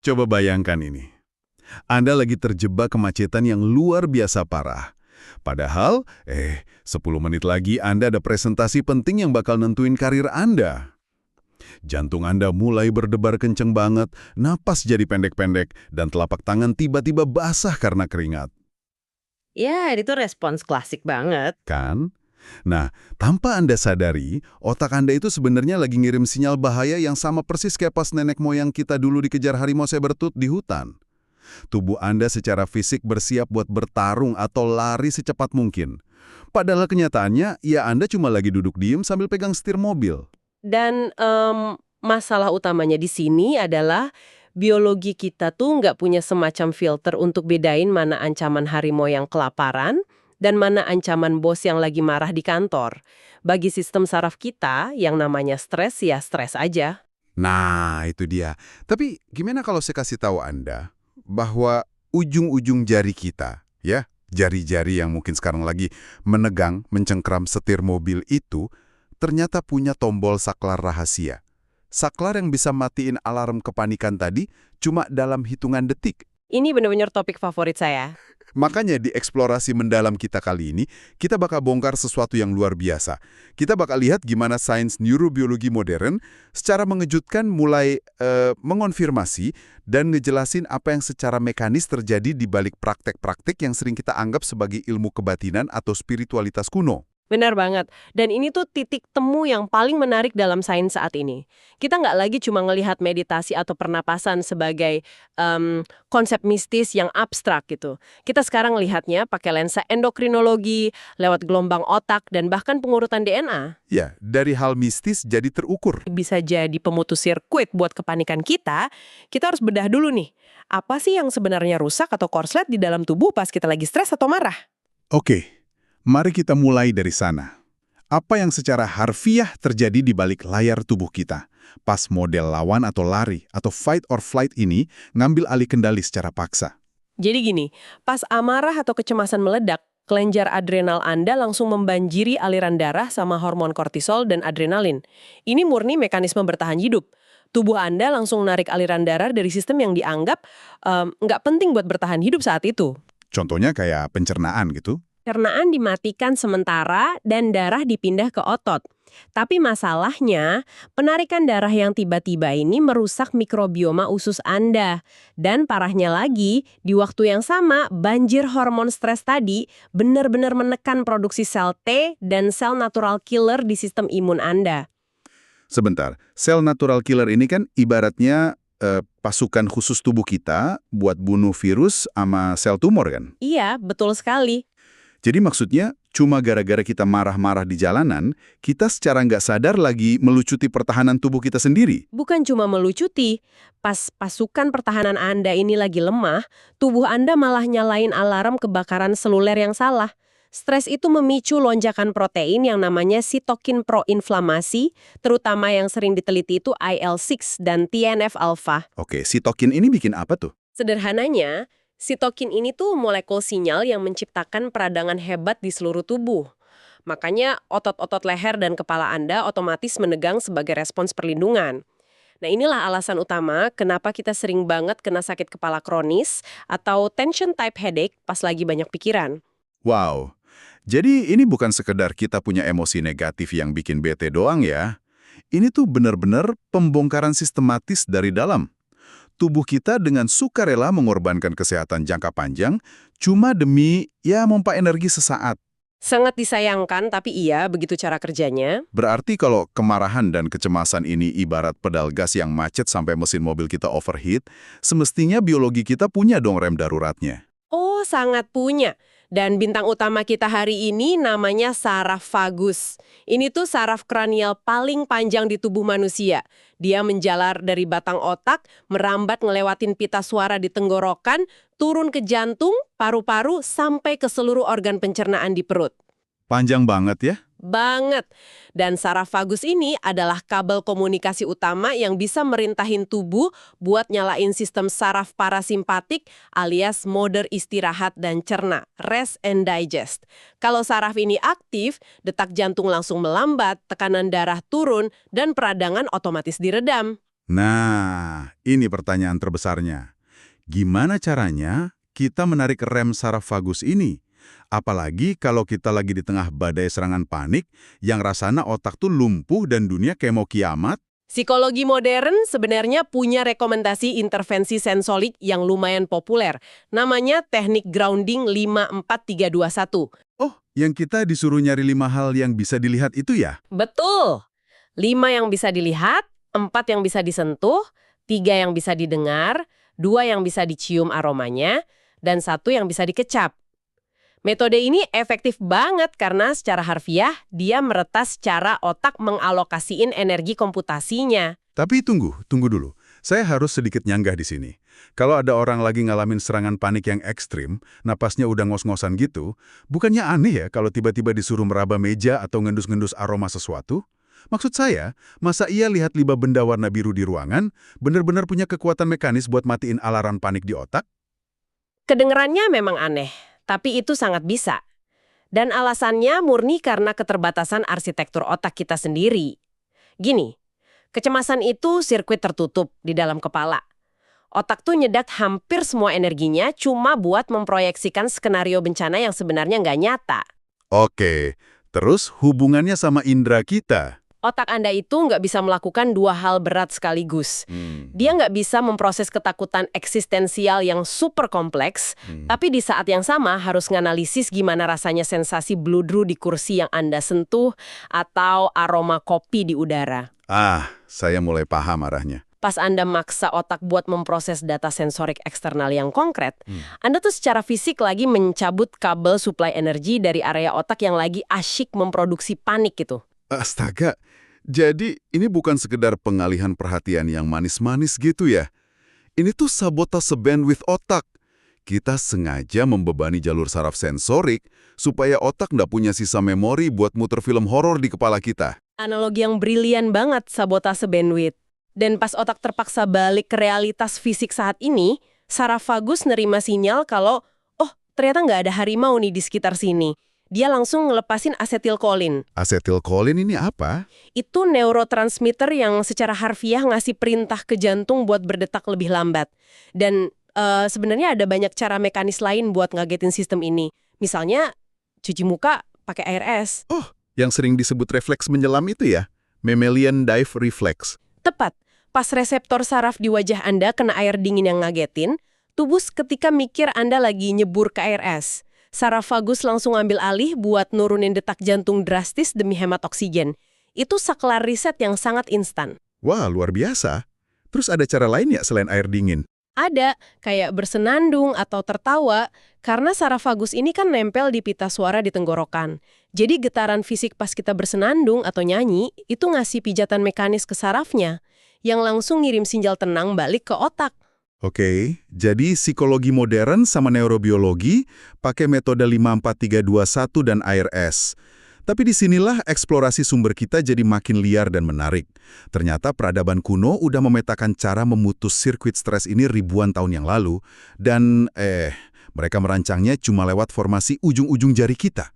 Coba bayangkan ini. Anda lagi terjebak kemacetan yang luar biasa parah. Padahal, 10 menit lagi Anda ada presentasi penting yang bakal nentuin karir Anda. Jantung Anda mulai berdebar kenceng banget, napas jadi pendek-pendek, dan telapak tangan tiba-tiba basah karena keringat. Ya, itu respons klasik banget. Kan? Nah, tanpa Anda sadari, otak Anda itu sebenarnya lagi ngirim sinyal bahaya yang sama persis kayak pas nenek moyang kita dulu dikejar harimau saber-tooth di hutan. Tubuh Anda secara fisik bersiap buat bertarung atau lari secepat mungkin. Padahal kenyataannya, ya Anda cuma lagi duduk diem sambil pegang setir mobil. Dan masalah utamanya di sini adalah biologi kita tuh nggak punya semacam filter untuk bedain mana ancaman harimau yang kelaparan dan mana ancaman bos yang lagi marah di kantor. Bagi sistem saraf kita, yang namanya stres ya stres aja. Nah, itu dia. Tapi gimana kalau saya kasih tahu Anda bahwa ujung-ujung jari kita, ya, jari-jari yang mungkin sekarang lagi menegang, mencengkram setir mobil itu, ternyata punya tombol saklar rahasia. Saklar yang bisa matiin alarm kepanikan tadi cuma dalam hitungan detik. Ini benar-benar topik favorit saya. Makanya di eksplorasi mendalam kita kali ini, kita bakal bongkar sesuatu yang luar biasa. Kita bakal lihat gimana sains neurobiologi modern secara mengejutkan mulai mengonfirmasi dan ngejelasin apa yang secara mekanis terjadi di balik praktek-praktek yang sering kita anggap sebagai ilmu kebatinan atau spiritualitas kuno. Benar banget. Dan ini tuh titik temu yang paling menarik dalam sains saat ini. Kita nggak lagi cuma ngelihat meditasi atau pernapasan sebagai konsep mistis yang abstrak gitu. Kita sekarang ngelihatnya pakai lensa endokrinologi, lewat gelombang otak, dan bahkan pengurutan DNA. Ya, dari hal mistis jadi terukur. Bisa jadi pemutus sirkuit buat kepanikan kita harus bedah dulu nih. Apa sih yang sebenarnya rusak atau korslet di dalam tubuh pas kita lagi stres atau marah? Oke, mari kita mulai dari sana. Apa yang secara harfiah terjadi di balik layar tubuh kita pas model lawan atau lari atau fight or flight ini ngambil alih kendali secara paksa? Jadi gini, pas amarah atau kecemasan meledak, kelenjar adrenal Anda langsung membanjiri aliran darah sama hormon kortisol dan adrenalin. Ini murni mekanisme bertahan hidup. Tubuh Anda langsung narik aliran darah dari sistem yang dianggap nggak penting buat bertahan hidup saat itu. Contohnya kayak pencernaan gitu. Pencernaan dimatikan sementara dan darah dipindah ke otot. Tapi masalahnya, penarikan darah yang tiba-tiba ini merusak mikrobioma usus Anda. Dan parahnya lagi, di waktu yang sama, banjir hormon stres tadi benar-benar menekan produksi sel T dan sel natural killer di sistem imun Anda. Sebentar, sel natural killer ini kan ibaratnya pasukan khusus tubuh kita buat bunuh virus sama sel tumor kan? Iya, betul sekali. Jadi maksudnya, cuma gara-gara kita marah-marah di jalanan, kita secara nggak sadar lagi melucuti pertahanan tubuh kita sendiri. Bukan cuma melucuti, pas pasukan pertahanan Anda ini lagi lemah, tubuh Anda malah nyalain alarm kebakaran seluler yang salah. Stres itu memicu lonjakan protein yang namanya sitokin proinflamasi, terutama yang sering diteliti itu IL-6 dan TNF-alpha. Oke, sitokin ini bikin apa tuh? Sederhananya, sitokin ini tuh molekul sinyal yang menciptakan peradangan hebat di seluruh tubuh. Makanya otot-otot leher dan kepala Anda otomatis menegang sebagai respons perlindungan. Nah, inilah alasan utama kenapa kita sering banget kena sakit kepala kronis atau tension type headache pas lagi banyak pikiran. Wow, jadi ini bukan sekedar kita punya emosi negatif yang bikin bete doang ya. Ini tuh benar-benar pembongkaran sistematis dari dalam. Tubuh kita dengan sukarela mengorbankan kesehatan jangka panjang cuma demi memompa energi sesaat. Sangat disayangkan, tapi iya, begitu cara kerjanya. Berarti kalau kemarahan dan kecemasan ini ibarat pedal gas yang macet sampai mesin mobil kita overheat, semestinya biologi kita punya dong rem daruratnya. Oh, sangat punya. Dan bintang utama kita hari ini namanya saraf vagus. Ini tuh saraf kranial paling panjang di tubuh manusia. Dia menjalar dari batang otak, merambat ngelewatin pita suara di tenggorokan, turun ke jantung, paru-paru, sampai ke seluruh organ pencernaan di perut. Panjang banget ya? Banget. Dan saraf vagus ini adalah kabel komunikasi utama yang bisa merintahin tubuh buat nyalain sistem saraf parasimpatik alias mode istirahat dan cerna, rest and digest. Kalau saraf ini aktif, detak jantung langsung melambat, tekanan darah turun, dan peradangan otomatis diredam. Nah, ini pertanyaan terbesarnya. Gimana caranya kita menarik rem saraf vagus ini? Apalagi kalau kita lagi di tengah badai serangan panik yang rasanya otak tuh lumpuh dan dunia kayak mau kiamat. Psikologi modern sebenarnya punya rekomendasi intervensi sensorik yang lumayan populer. Namanya teknik grounding 54321. Oh, yang kita disuruh nyari 5 hal yang bisa dilihat itu ya? Betul. 5 yang bisa dilihat, 4 yang bisa disentuh, 3 yang bisa didengar, 2 yang bisa dicium aromanya, dan 1 yang bisa dikecap. Metode ini efektif banget karena secara harfiah dia meretas cara otak mengalokasiin energi komputasinya. Tapi tunggu dulu. Saya harus sedikit nyanggah di sini. Kalau ada orang lagi ngalamin serangan panik yang ekstrim, napasnya udah ngos-ngosan gitu, bukannya aneh ya kalau tiba-tiba disuruh meraba meja atau ngendus-ngendus aroma sesuatu? Maksud saya, masa ia lihat 5 benda warna biru di ruangan, benar-benar punya kekuatan mekanis buat matiin alarm panik di otak? Kedengerannya memang aneh, tapi itu sangat bisa. Dan alasannya murni karena keterbatasan arsitektur otak kita sendiri. Gini, kecemasan itu sirkuit tertutup di dalam kepala. Otak tuh nyedak hampir semua energinya cuma buat memproyeksikan skenario bencana yang sebenarnya nggak nyata. Oke, terus hubungannya sama indera kita? Otak Anda itu nggak bisa melakukan 2 hal berat sekaligus. Dia nggak bisa memproses ketakutan eksistensial yang super kompleks, tapi di saat yang sama harus nganalisis gimana rasanya sensasi bludru di kursi yang Anda sentuh atau aroma kopi di udara. Saya mulai paham arahnya. Pas Anda maksa otak buat memproses data sensorik eksternal yang konkret, Anda tuh secara fisik lagi mencabut kabel suplai energi dari area otak yang lagi asyik memproduksi panik gitu. Astaga, jadi ini bukan sekedar pengalihan perhatian yang manis-manis gitu ya. Ini tuh sabotase bandwidth otak. Kita sengaja membebani jalur saraf sensorik supaya otak nggak punya sisa memori buat muter film horor di kepala kita. Analogi yang brilian banget sabotase bandwidth. Dan pas otak terpaksa balik ke realitas fisik saat ini, saraf vagus nerima sinyal kalau, oh ternyata nggak ada harimau nih di sekitar sini. Dia langsung ngelepasin asetilkolin. Asetilkolin ini apa? Itu neurotransmitter yang secara harfiah ngasih perintah ke jantung buat berdetak lebih lambat. Dan sebenarnya ada banyak cara mekanis lain buat ngagetin sistem ini. Misalnya, cuci muka pakai air es. Oh, yang sering disebut refleks menyelam itu ya? Mammalian dive reflex. Tepat. Pas reseptor saraf di wajah Anda kena air dingin yang ngagetin, tubuh ketika mikir Anda lagi nyebur ke air es. Saraf vagus langsung ambil alih buat nurunin detak jantung drastis demi hemat oksigen. Itu saklar riset yang sangat instan. Wah, luar biasa. Terus ada cara lain ya selain air dingin? Ada, kayak bersenandung atau tertawa, karena saraf vagus ini kan nempel di pita suara di tenggorokan. Jadi getaran fisik pas kita bersenandung atau nyanyi, itu ngasih pijatan mekanis ke sarafnya, yang langsung ngirim sinyal tenang balik ke otak. Oke, jadi psikologi modern sama neurobiologi pakai metode 54321 dan air es. Tapi disinilah eksplorasi sumber kita jadi makin liar dan menarik. Ternyata peradaban kuno udah memetakan cara memutus sirkuit stres ini ribuan tahun yang lalu, dan mereka merancangnya cuma lewat formasi ujung-ujung jari kita.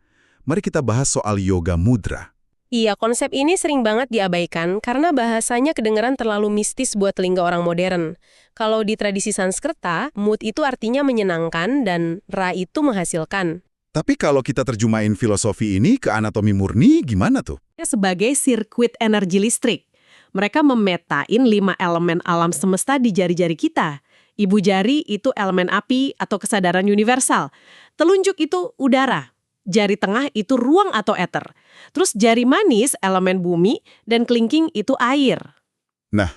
Mari kita bahas soal yoga mudra. Iya, konsep ini sering banget diabaikan karena bahasanya kedengeran terlalu mistis buat telinga orang modern. Kalau di tradisi Sanskerta, mood itu artinya menyenangkan dan ra itu menghasilkan. Tapi kalau kita terjemahin filosofi ini ke anatomi murni, gimana tuh? Sebagai sirkuit energi listrik, mereka memetain 5 elemen alam semesta di jari-jari kita. Ibu jari itu elemen api atau kesadaran universal. Telunjuk itu udara. Jari tengah itu ruang atau ether. Terus jari manis elemen bumi dan kelingking itu air. Nah,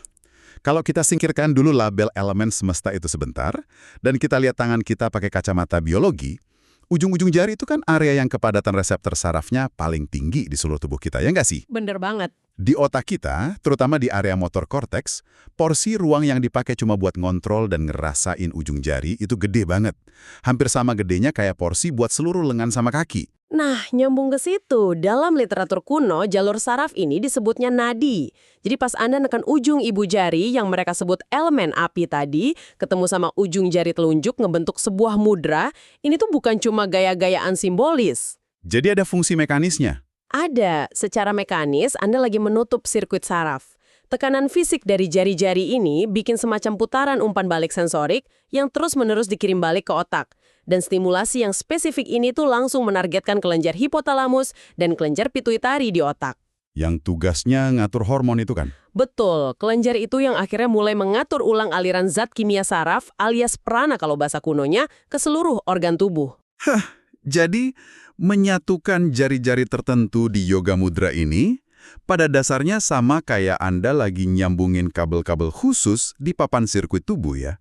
kalau kita singkirkan dulu label elemen semesta itu sebentar, dan kita lihat tangan kita pakai kacamata biologi, ujung-ujung jari itu kan area yang kepadatan reseptor sarafnya paling tinggi di seluruh tubuh kita, ya nggak sih? Bener banget. Di otak kita, terutama di area motor korteks, porsi ruang yang dipakai cuma buat ngontrol dan ngerasain ujung jari itu gede banget. Hampir sama gedenya kayak porsi buat seluruh lengan sama kaki. Nah, nyambung ke situ, dalam literatur kuno, jalur saraf ini disebutnya nadi. Jadi pas Anda neken ujung ibu jari yang mereka sebut elemen api tadi, ketemu sama ujung jari telunjuk ngebentuk sebuah mudra, ini tuh bukan cuma gaya-gayaan simbolis. Jadi ada fungsi mekanisnya. Ada, secara mekanis Anda lagi menutup sirkuit saraf. Tekanan fisik dari jari-jari ini bikin semacam putaran umpan balik sensorik yang terus-menerus dikirim balik ke otak. Dan stimulasi yang spesifik ini tuh langsung menargetkan kelenjar hipotalamus dan kelenjar pituitari di otak. Yang tugasnya ngatur hormon itu kan? Betul, kelenjar itu yang akhirnya mulai mengatur ulang aliran zat kimia saraf alias prana kalau bahasa kunonya ke seluruh organ tubuh. Jadi, menyatukan jari-jari tertentu di yoga mudra ini, pada dasarnya sama kayak Anda lagi nyambungin kabel-kabel khusus di papan sirkuit tubuh ya.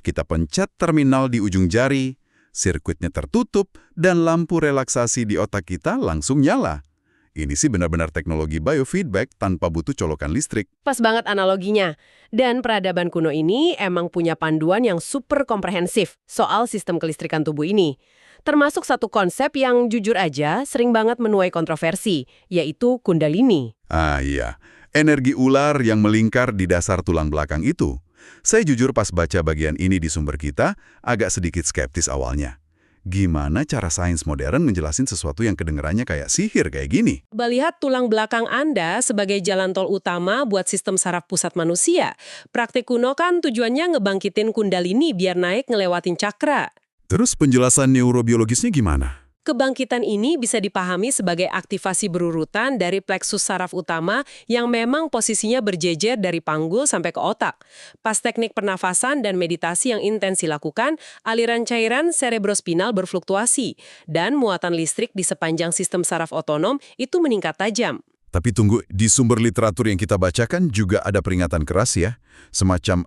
Kita pencet terminal di ujung jari, sirkuitnya tertutup, dan lampu relaksasi di otak kita langsung nyala. Ini sih benar-benar teknologi biofeedback tanpa butuh colokan listrik. Pas banget analoginya. Dan peradaban kuno ini emang punya panduan yang super komprehensif soal sistem kelistrikan tubuh ini. Termasuk satu konsep yang jujur aja sering banget menuai kontroversi, yaitu kundalini. Ah iya, energi ular yang melingkar di dasar tulang belakang itu. Saya jujur pas baca bagian ini di sumber kita, agak sedikit skeptis awalnya. Gimana cara sains modern menjelasin sesuatu yang kedengerannya kayak sihir kayak gini? Melihat tulang belakang Anda sebagai jalan tol utama buat sistem saraf pusat manusia. Praktik kuno kan tujuannya ngebangkitin kundalini biar naik ngelewatin cakra. Terus penjelasan neurobiologisnya gimana? Kebangkitan ini bisa dipahami sebagai aktivasi berurutan dari pleksus saraf utama yang memang posisinya berjejer dari panggul sampai ke otak. Pas teknik pernafasan dan meditasi yang intens dilakukan, aliran cairan cerebrospinal berfluktuasi dan muatan listrik di sepanjang sistem saraf otonom itu meningkat tajam. Tapi tunggu, di sumber literatur yang kita bacakan juga ada peringatan keras ya. Semacam,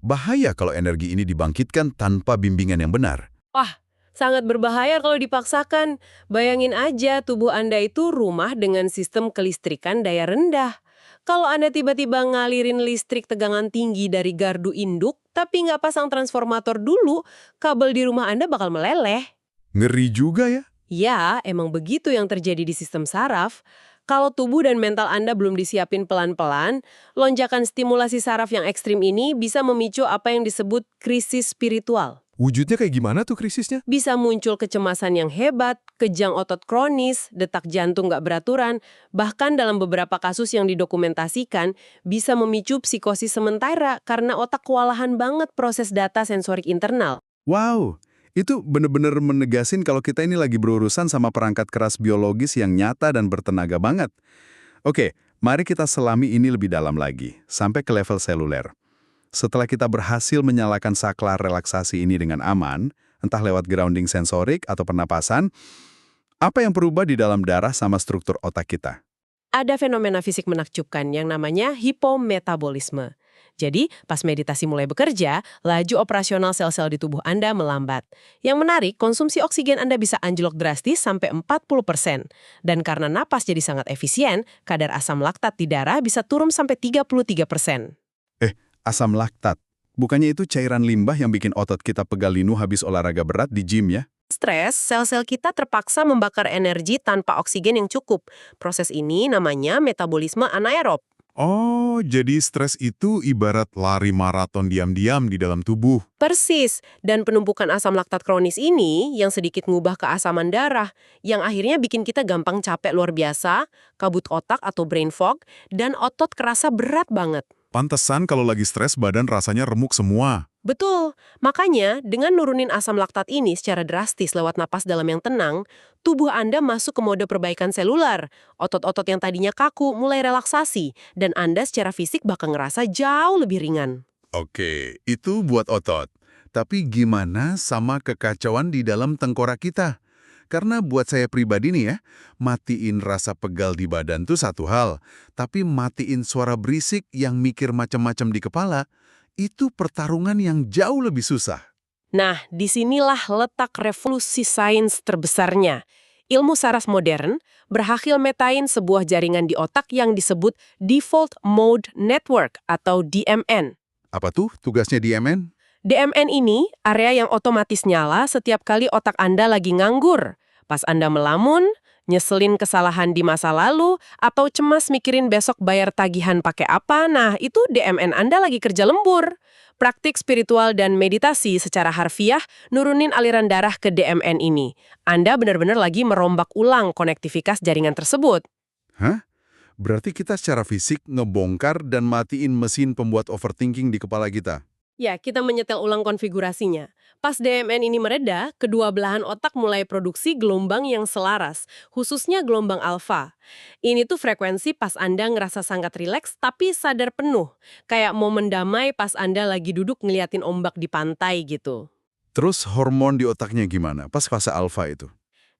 bahaya kalau energi ini dibangkitkan tanpa bimbingan yang benar. Wah, sangat berbahaya kalau dipaksakan. Bayangin aja tubuh Anda itu rumah dengan sistem kelistrikan daya rendah. Kalau Anda tiba-tiba ngalirin listrik tegangan tinggi dari gardu induk, tapi nggak pasang transformator dulu, kabel di rumah Anda bakal meleleh. Ngeri juga ya? Ya, emang begitu yang terjadi di sistem saraf. Kalau tubuh dan mental Anda belum disiapin pelan-pelan, lonjakan stimulasi saraf yang ekstrim ini bisa memicu apa yang disebut krisis spiritual. Wujudnya kayak gimana tuh krisisnya? Bisa muncul kecemasan yang hebat, kejang otot kronis, detak jantung nggak beraturan, bahkan dalam beberapa kasus yang didokumentasikan, bisa memicu psikosis sementara karena otak kewalahan banget proses data sensorik internal. Wow, itu bener-bener menegasin kalau kita ini lagi berurusan sama perangkat keras biologis yang nyata dan bertenaga banget. Oke, mari kita selami ini lebih dalam lagi, sampai ke level seluler. Setelah kita berhasil menyalakan saklar relaksasi ini dengan aman, entah lewat grounding sensorik atau pernapasan, apa yang berubah di dalam darah sama struktur otak kita? Ada fenomena fisik menakjubkan yang namanya hipometabolisme. Jadi, pas meditasi mulai bekerja, laju operasional sel-sel di tubuh Anda melambat. Yang menarik, konsumsi oksigen Anda bisa anjlok drastis sampai 40%. Dan karena napas jadi sangat efisien, kadar asam laktat di darah bisa turun sampai 33%. Asam laktat. Bukannya itu cairan limbah yang bikin otot kita pegal linu habis olahraga berat di gym ya? Stres, sel-sel kita terpaksa membakar energi tanpa oksigen yang cukup. Proses ini namanya metabolisme anaerob. Oh, jadi stres itu ibarat lari maraton diam-diam di dalam tubuh. Persis, dan penumpukan asam laktat kronis ini yang sedikit ngubah keasaman darah, yang akhirnya bikin kita gampang capek luar biasa, kabut otak atau brain fog, dan otot kerasa berat banget. Pantesan kalau lagi stres badan rasanya remuk semua. Betul, makanya dengan nurunin asam laktat ini secara drastis lewat napas dalam yang tenang, tubuh Anda masuk ke mode perbaikan selular. Otot-otot yang tadinya kaku mulai relaksasi, dan Anda secara fisik bakal ngerasa jauh lebih ringan. Oke, itu buat otot. Tapi gimana sama kekacauan di dalam tengkorak kita? Karena buat saya pribadi nih ya, matiin rasa pegal di badan tuh satu hal, tapi matiin suara berisik yang mikir macam-macam di kepala, itu pertarungan yang jauh lebih susah. Nah, disinilah letak revolusi sains terbesarnya. Ilmu saraf modern berhasil metain sebuah jaringan di otak yang disebut Default Mode Network atau DMN. Apa tuh tugasnya DMN? DMN ini area yang otomatis nyala setiap kali otak Anda lagi nganggur. Pas Anda melamun, nyeselin kesalahan di masa lalu, atau cemas mikirin besok bayar tagihan pakai apa, nah itu DMN Anda lagi kerja lembur. Praktik spiritual dan meditasi secara harfiah nurunin aliran darah ke DMN ini. Anda benar-benar lagi merombak ulang konektivitas jaringan tersebut. Hah? Berarti kita secara fisik ngebongkar dan matiin mesin pembuat overthinking di kepala kita. Ya, kita menyetel ulang konfigurasinya. Pas DMN ini mereda, kedua belahan otak mulai produksi gelombang yang selaras, khususnya gelombang alfa. Ini tuh frekuensi pas Anda ngerasa sangat rileks tapi sadar penuh. Kayak momen damai pas Anda lagi duduk ngeliatin ombak di pantai gitu. Terus hormon di otaknya gimana pas fase alfa itu?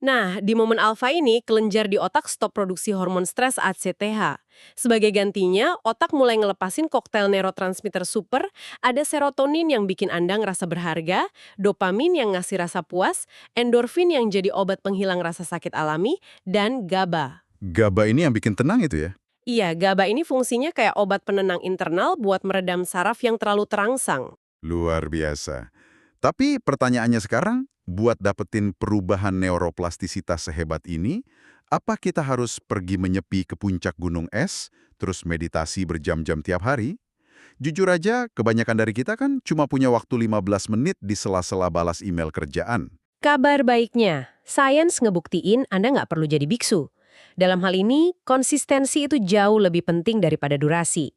Nah, di momen alfa ini, kelenjar di otak stop produksi hormon stres ACTH. Sebagai gantinya, otak mulai ngelepasin koktail neurotransmitter super, ada serotonin yang bikin Anda ngerasa berharga, dopamin yang ngasih rasa puas, endorfin yang jadi obat penghilang rasa sakit alami, dan GABA. GABA ini yang bikin tenang itu ya? Iya, GABA ini fungsinya kayak obat penenang internal buat meredam saraf yang terlalu terangsang. Luar biasa. Tapi pertanyaannya sekarang, buat dapetin perubahan neuroplastisitas sehebat ini, apa kita harus pergi menyepi ke puncak gunung es, terus meditasi berjam-jam tiap hari? Jujur aja, kebanyakan dari kita kan cuma punya waktu 15 menit di sela-sela balas email kerjaan. Kabar baiknya, sains ngebuktiin Anda nggak perlu jadi biksu. Dalam hal ini, konsistensi itu jauh lebih penting daripada durasi.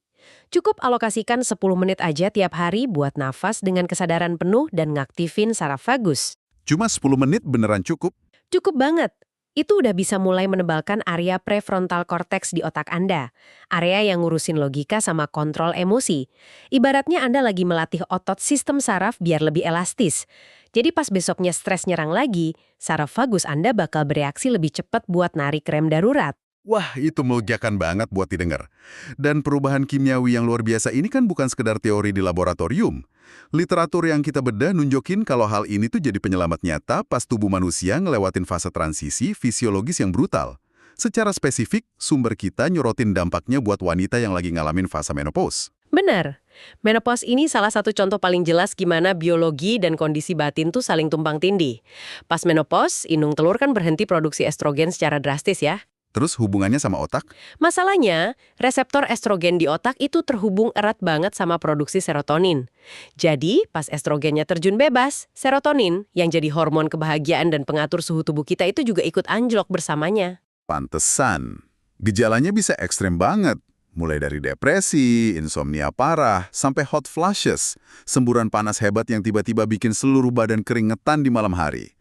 Cukup alokasikan 10 menit aja tiap hari buat nafas dengan kesadaran penuh dan ngaktifin saraf vagus. Cuma 10 menit beneran cukup? Cukup banget. Itu udah bisa mulai menebalkan area prefrontal cortex di otak Anda. Area yang ngurusin logika sama kontrol emosi. Ibaratnya Anda lagi melatih otot sistem saraf biar lebih elastis. Jadi pas besoknya stres nyerang lagi, saraf vagus Anda bakal bereaksi lebih cepat buat narik rem darurat. Wah, itu melegakan banget buat didengar. Dan perubahan kimiawi yang luar biasa ini kan bukan sekedar teori di laboratorium. Literatur yang kita bedah nunjukin kalau hal ini tuh jadi penyelamat nyata pas tubuh manusia ngelewatin fase transisi fisiologis yang brutal. Secara spesifik, sumber kita nyorotin dampaknya buat wanita yang lagi ngalamin fase menopause. Benar. Menopause ini salah satu contoh paling jelas gimana biologi dan kondisi batin tuh saling tumpang tindih. Pas menopause, inung telur kan berhenti produksi estrogen secara drastis ya. Terus hubungannya sama otak? Masalahnya, reseptor estrogen di otak itu terhubung erat banget sama produksi serotonin. Jadi, pas estrogennya terjun bebas, serotonin yang jadi hormon kebahagiaan dan pengatur suhu tubuh kita itu juga ikut anjlok bersamanya. Pantesan. Gejalanya bisa ekstrem banget. Mulai dari depresi, insomnia parah, sampai hot flashes, semburan panas hebat yang tiba-tiba bikin seluruh badan keringetan di malam hari.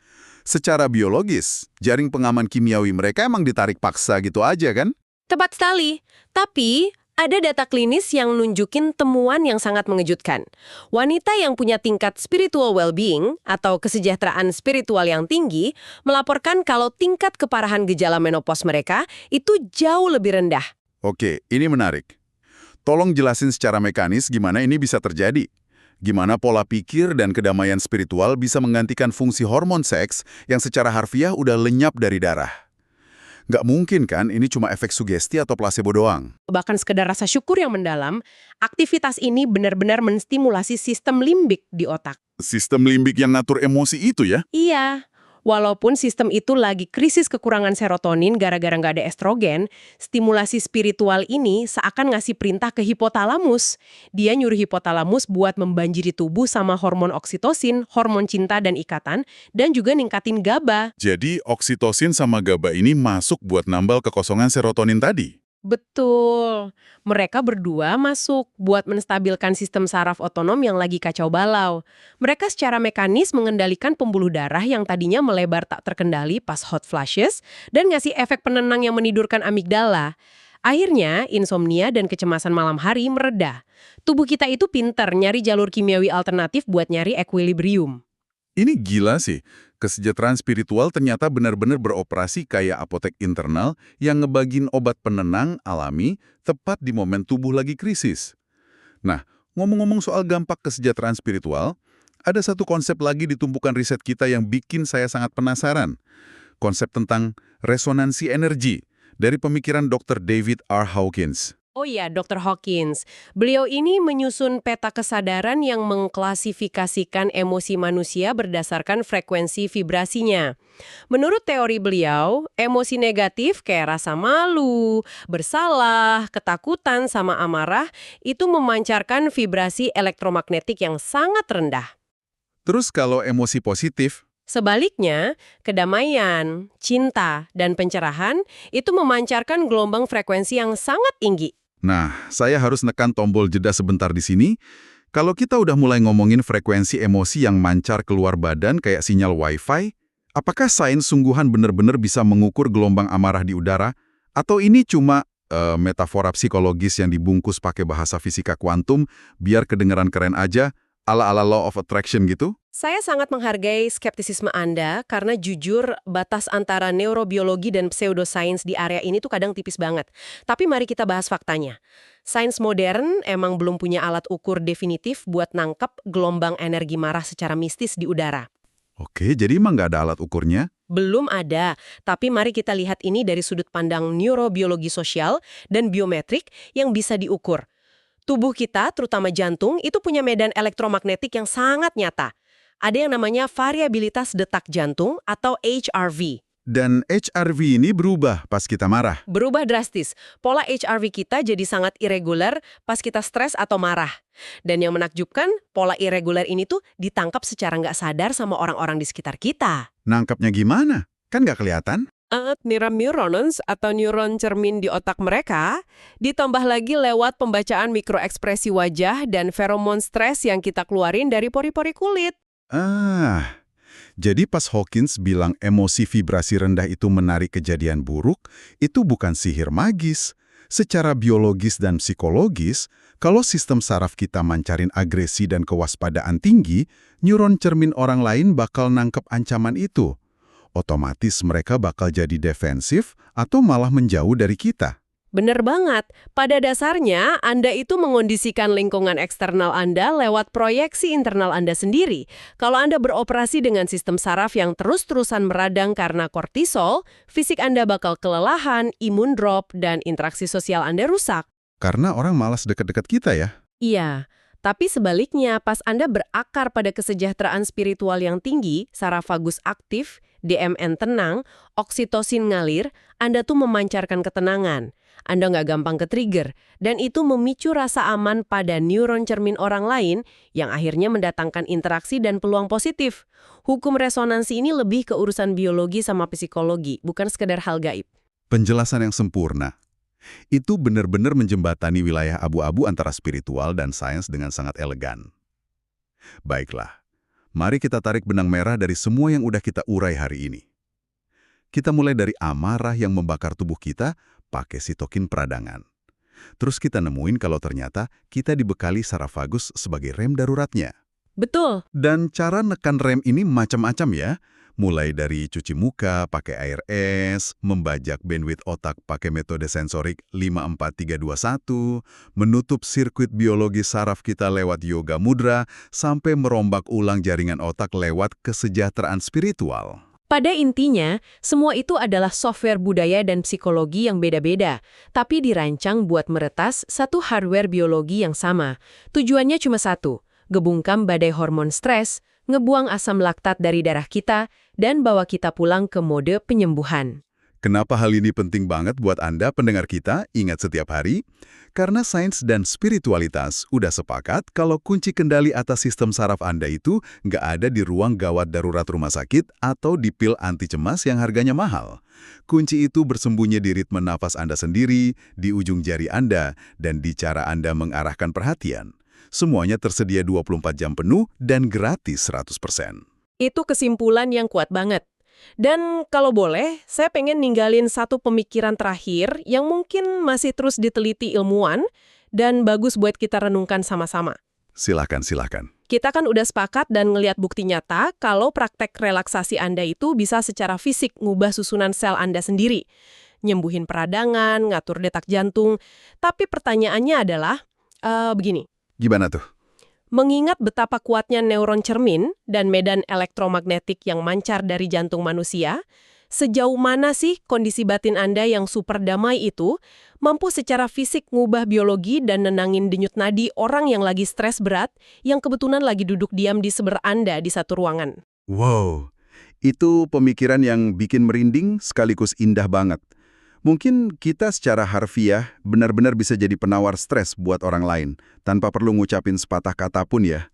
Secara biologis, jaring pengaman kimiawi mereka emang ditarik paksa gitu aja kan? Tepat sekali. Tapi, ada data klinis yang nunjukin temuan yang sangat mengejutkan. Wanita yang punya tingkat spiritual well-being atau kesejahteraan spiritual yang tinggi melaporkan kalau tingkat keparahan gejala menopause mereka itu jauh lebih rendah. Oke, ini menarik. Tolong jelasin secara mekanis gimana ini bisa terjadi. Gimana pola pikir dan kedamaian spiritual bisa menggantikan fungsi hormon seks yang secara harfiah udah lenyap dari darah. Nggak mungkin kan ini cuma efek sugesti atau placebo doang? Bahkan sekedar rasa syukur yang mendalam, aktivitas ini benar-benar menstimulasi sistem limbik di otak. Sistem limbik yang ngatur emosi itu ya? Iya. Walaupun sistem itu lagi krisis kekurangan serotonin gara-gara nggak ada estrogen, stimulasi spiritual ini seakan ngasih perintah ke hipotalamus. Dia nyuruh hipotalamus buat membanjiri tubuh sama hormon oksitosin, hormon cinta dan ikatan, dan juga ningkatin GABA. Jadi oksitosin sama GABA ini masuk buat nambal kekosongan serotonin tadi? Betul. Mereka berdua masuk buat menstabilkan sistem saraf otonom yang lagi kacau balau. Mereka secara mekanis mengendalikan pembuluh darah yang tadinya melebar tak terkendali pas hot flashes dan ngasih efek penenang yang menidurkan amigdala. Akhirnya, insomnia dan kecemasan malam hari mereda. Tubuh kita itu pinter nyari jalur kimiawi alternatif buat nyari equilibrium. Ini gila sih. Kesejahteraan spiritual ternyata benar-benar beroperasi kayak apotek internal yang ngebagin obat penenang alami tepat di momen tubuh lagi krisis. Nah, ngomong-ngomong soal dampak kesejahteraan spiritual, ada satu konsep lagi di tumpukan riset kita yang bikin saya sangat penasaran. Konsep tentang resonansi energi dari pemikiran Dr. David R. Hawkins. Oh iya, Dr. Hawkins. Beliau ini menyusun peta kesadaran yang mengklasifikasikan emosi manusia berdasarkan frekuensi vibrasinya. Menurut teori beliau, emosi negatif kayak rasa malu, bersalah, ketakutan, sama amarah itu memancarkan vibrasi elektromagnetik yang sangat rendah. Terus kalau emosi positif, Sebaliknya, kedamaian, cinta, dan pencerahan itu memancarkan gelombang frekuensi yang sangat tinggi. Nah, saya harus nekan tombol jeda sebentar di sini. Kalau kita udah mulai ngomongin frekuensi emosi yang mancar keluar badan kayak sinyal Wi-Fi, apakah sains sungguhan benar-benar bisa mengukur gelombang amarah di udara? Atau ini cuma metafora psikologis yang dibungkus pakai bahasa fisika kuantum biar kedengeran keren aja, ala-ala law of attraction gitu? Saya sangat menghargai skeptisisme Anda karena jujur batas antara neurobiologi dan pseudosains di area ini tuh kadang tipis banget. Tapi mari kita bahas faktanya. Sains modern emang belum punya alat ukur definitif buat nangkep gelombang energi marah secara mistis di udara. Oke, jadi emang nggak ada alat ukurnya? Belum ada, tapi mari kita lihat ini dari sudut pandang neurobiologi sosial dan biometrik yang bisa diukur. Tubuh kita, terutama jantung, itu punya medan elektromagnetik yang sangat nyata. Ada yang namanya variabilitas detak jantung atau HRV. Dan HRV ini berubah pas kita marah. Berubah drastis. Pola HRV kita jadi sangat irregular pas kita stres atau marah. Dan yang menakjubkan, pola irregular ini tuh ditangkap secara nggak sadar sama orang-orang di sekitar kita. Nangkapnya gimana? Kan nggak kelihatan? Neuroneurons atau neuron cermin di otak mereka ditambah lagi lewat pembacaan mikroekspresi wajah dan feromon stres yang kita keluarin dari pori-pori kulit. Jadi pas Hawkins bilang emosi vibrasi rendah itu menarik kejadian buruk, itu bukan sihir magis. Secara biologis dan psikologis, kalau sistem saraf kita mancarin agresi dan kewaspadaan tinggi, neuron cermin orang lain bakal nangkep ancaman itu. Otomatis mereka bakal jadi defensif atau malah menjauh dari kita. Bener banget. Pada dasarnya, Anda itu mengondisikan lingkungan eksternal Anda lewat proyeksi internal Anda sendiri. Kalau Anda beroperasi dengan sistem saraf yang terus-terusan meradang karena kortisol, fisik Anda bakal kelelahan, imun drop, dan interaksi sosial Anda rusak. Karena orang malas deket-deket kita ya. Iya, tapi sebaliknya pas Anda berakar pada kesejahteraan spiritual yang tinggi, saraf vagus aktif, DMN tenang, oksitosin ngalir, Anda tuh memancarkan ketenangan. Anda nggak gampang ke-trigger, dan itu memicu rasa aman pada neuron cermin orang lain yang akhirnya mendatangkan interaksi dan peluang positif. Hukum resonansi ini lebih ke urusan biologi sama psikologi, bukan sekedar hal gaib. Penjelasan yang sempurna. Itu benar-benar menjembatani wilayah abu-abu antara spiritual dan sains dengan sangat elegan. Baiklah, mari kita tarik benang merah dari semua yang udah kita urai hari ini. Kita mulai dari amarah yang membakar tubuh kita pakai sitokin peradangan. Terus kita nemuin kalau ternyata kita dibekali saraf vagus sebagai rem daruratnya. Betul. Dan cara nekan rem ini macam-macam ya. Mulai dari cuci muka pakai air es, membajak bandwidth otak pakai metode sensorik 54321, menutup sirkuit biologi saraf kita lewat yoga mudra, sampai merombak ulang jaringan otak lewat kesejahteraan spiritual. Pada intinya, semua itu adalah software budaya dan psikologi yang beda-beda, tapi dirancang buat meretas satu hardware biologi yang sama. Tujuannya cuma satu, gebungkam badai hormon stres, ngebuang asam laktat dari darah kita, dan bawa kita pulang ke mode penyembuhan. Kenapa hal ini penting banget buat Anda pendengar kita ingat setiap hari? Karena sains dan spiritualitas udah sepakat kalau kunci kendali atas sistem saraf Anda itu nggak ada di ruang gawat darurat rumah sakit atau di pil anti cemas yang harganya mahal. Kunci itu bersembunyi di ritme nafas Anda sendiri, di ujung jari Anda, dan di cara Anda mengarahkan perhatian. Semuanya tersedia 24 jam penuh dan gratis 100%. Itu kesimpulan yang kuat banget. Dan kalau boleh, saya pengen ninggalin satu pemikiran terakhir yang mungkin masih terus diteliti ilmuwan dan bagus buat kita renungkan sama-sama. Silakan. Kita kan udah sepakat dan ngelihat bukti nyata kalau praktek relaksasi Anda itu bisa secara fisik ngubah susunan sel Anda sendiri. Nyembuhin peradangan, ngatur detak jantung. Tapi pertanyaannya adalah, begini. Gimana tuh? Mengingat betapa kuatnya neuron cermin dan medan elektromagnetik yang mancar dari jantung manusia, sejauh mana sih kondisi batin Anda yang super damai itu mampu secara fisik ngubah biologi dan nenangin denyut nadi orang yang lagi stres berat yang kebetulan lagi duduk diam di seber Anda di satu ruangan? Wow, itu pemikiran yang bikin merinding sekaligus indah banget. Mungkin kita secara harfiah benar-benar bisa jadi penawar stres buat orang lain, tanpa perlu ngucapin sepatah kata pun ya.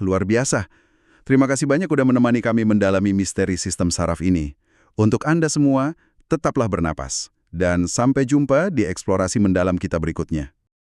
Luar biasa. Terima kasih banyak udah menemani kami mendalami misteri sistem saraf ini. Untuk Anda semua, tetaplah bernapas. Dan sampai jumpa di eksplorasi mendalam kita berikutnya.